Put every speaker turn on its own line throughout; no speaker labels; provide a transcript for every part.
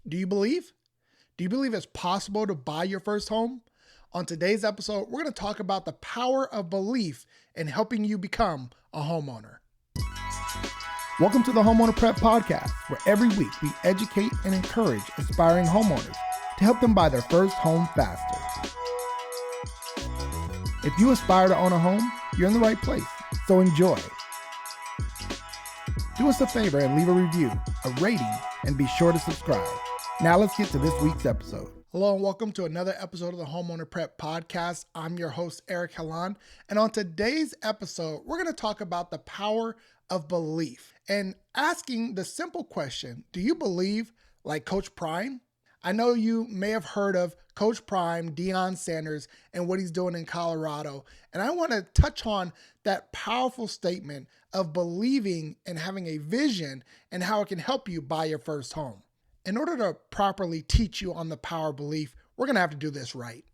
Do you believe? Do you believe it's possible to buy your first home? On today's episode, we're going to talk about the power of belief in helping you become a homeowner. Welcome to the Homeowner Prep podcast, where every week we educate and encourage aspiring homeowners to help them buy their first home faster. If you aspire to own a home, you're in the right place, so enjoy. Do us a favor and leave a review, a rating, and be sure to subscribe. Now let's get to this week's episode. Hello and welcome to another episode of the Homeowner Prep podcast. I'm your host, Eric Helland, and on today's episode, we're going to talk about the power of belief and asking the simple question, do you believe like Coach Prime? I know you may have heard of Coach Prime, Deion Sanders, and what he's doing in Colorado. And I want to touch on that powerful statement of believing and having a vision and how it can help you buy your first home. In order to properly teach you on the power of belief, we're going to have to do this right.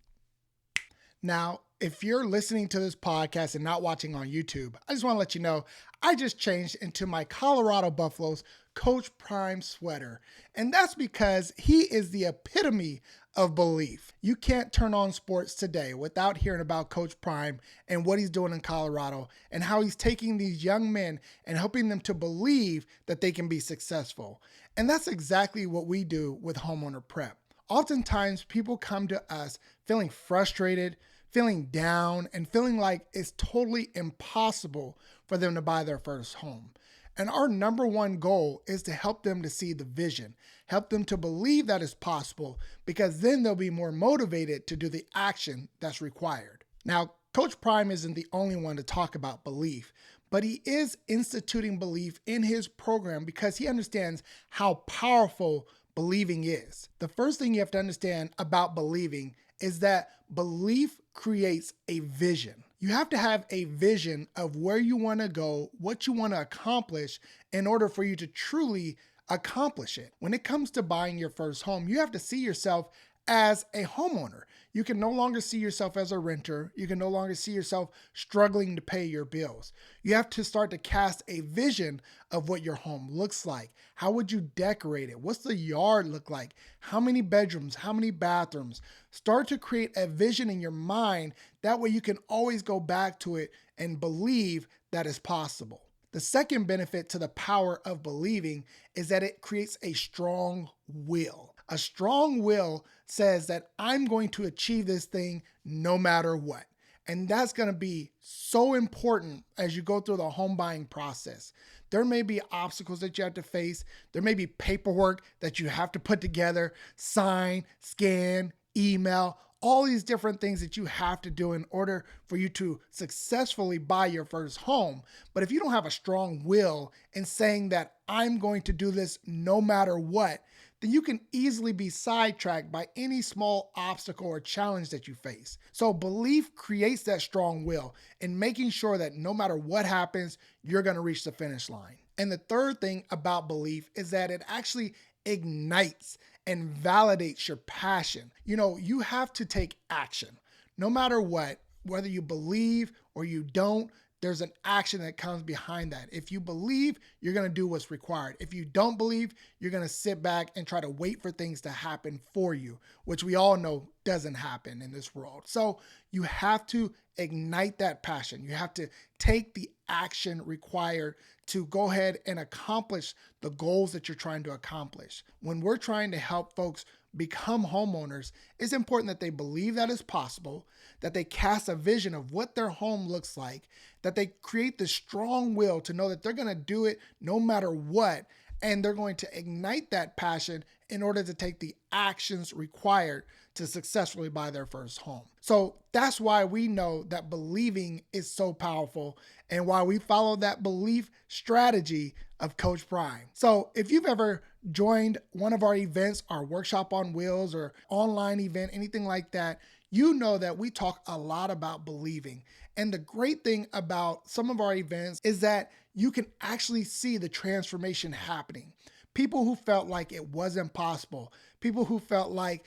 Now, if you're listening to this podcast and not watching on YouTube, I just want to let you know, I just changed into my Colorado Buffaloes Coach Prime sweater. And that's because he is the epitome of belief. You can't turn on sports today without hearing about Coach Prime and what he's doing in Colorado and how he's taking these young men and helping them to believe that they can be successful. And that's exactly what we do with Homeowner Prep. Oftentimes, people come to us feeling frustrated, feeling down, and feeling like it's totally impossible for them to buy their first home. And our number one goal is to help them to see the vision, help them to believe that it's possible, because then they'll be more motivated to do the action that's required. Now, Coach Prime isn't the only one to talk about belief, but he is instituting belief in his program because he understands how powerful believing is. The first thing you have to understand about believing is that belief creates a vision. You have to have a vision of where you want to go, what you want to accomplish in order for you to truly accomplish it. When it comes to buying your first home, you have to see yourself as a homeowner. You can no longer see yourself as a renter. You can no longer see yourself struggling to pay your bills. You have to start to cast a vision of what your home looks like. How would you decorate it? What's the yard look like? How many bedrooms? How many bathrooms? Start to create a vision in your mind. That way you can always go back to it and believe that it's possible. The second benefit to the power of believing is that it creates a strong will. A strong will says that I'm going to achieve this thing no matter what. And that's going to be so important as you go through the home buying process. There may be obstacles that you have to face. There may be paperwork that you have to put together, sign, scan, email, all these different things that you have to do in order for you to successfully buy your first home. But if you don't have a strong will in saying that I'm going to do this no matter what, then you can easily be sidetracked by any small obstacle or challenge that you face. So belief creates that strong will in making sure that no matter what happens, you're going to reach the finish line. And the third thing about belief is that it actually ignites and validates your passion. You have to take action. No matter what, whether you believe or you don't, there's an action that comes behind that. If you believe, you're going to do what's required. If you don't believe, you're going to sit back and try to wait for things to happen for you, which we all know doesn't happen in this world. So you have to ignite that passion. You have to take the action required to go ahead and accomplish the goals that you're trying to accomplish. When we're trying to help folks become homeowners, it's important that they believe that it's possible, that they cast a vision of what their home looks like, that they create the strong will to know that they're going to do it no matter what, and they're going to ignite that passion in order to take the actions required to successfully buy their first home. So that's why we know that believing is so powerful and why we follow that belief strategy of Coach Prime. So if you've ever joined one of our events, our workshop on wheels or online event, anything like that, you know that we talk a lot about believing. And the great thing about some of our events is that you can actually see the transformation happening. People who felt like it wasn't possible, people who felt like,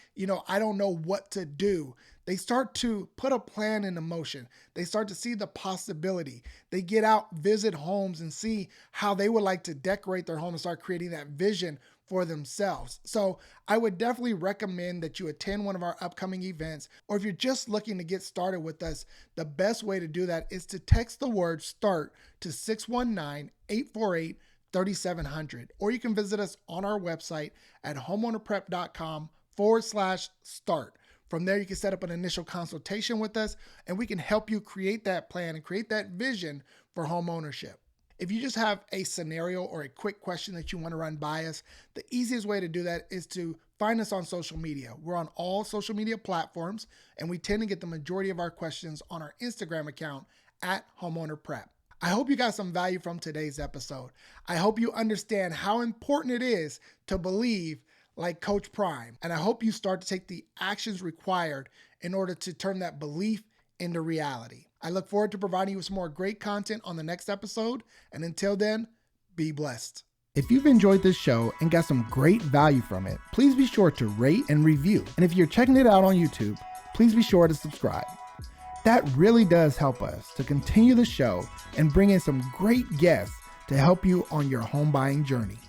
I don't know what to do. They start to put a plan into motion. They start to see the possibility. They get out, visit homes, and see how they would like to decorate their home and start creating that vision for themselves. So I would definitely recommend that you attend one of our upcoming events, or if you're just looking to get started with us, the best way to do that is to text the word START to 619-848-3700, or you can visit us on our website at homeownerprep.com/start. From there, you can set up an initial consultation with us, and we can help you create that plan and create that vision for home ownership. If you just have a scenario or a quick question that you want to run by us, the easiest way to do that is to find us on social media. We're on all social media platforms, and we tend to get the majority of our questions on our Instagram account at Homeowner Prep. I hope you got some value from today's episode. I hope you understand how important it is to believe like Coach Prime, and I hope you start to take the actions required in order to turn that belief into reality. I look forward to providing you with some more great content on the next episode, and until then, be blessed. If you've enjoyed this show and got some great value from it, please be sure to rate and review. And if you're checking it out on YouTube, please be sure to subscribe. That really does help us to continue the show and bring in some great guests to help you on your home buying journey.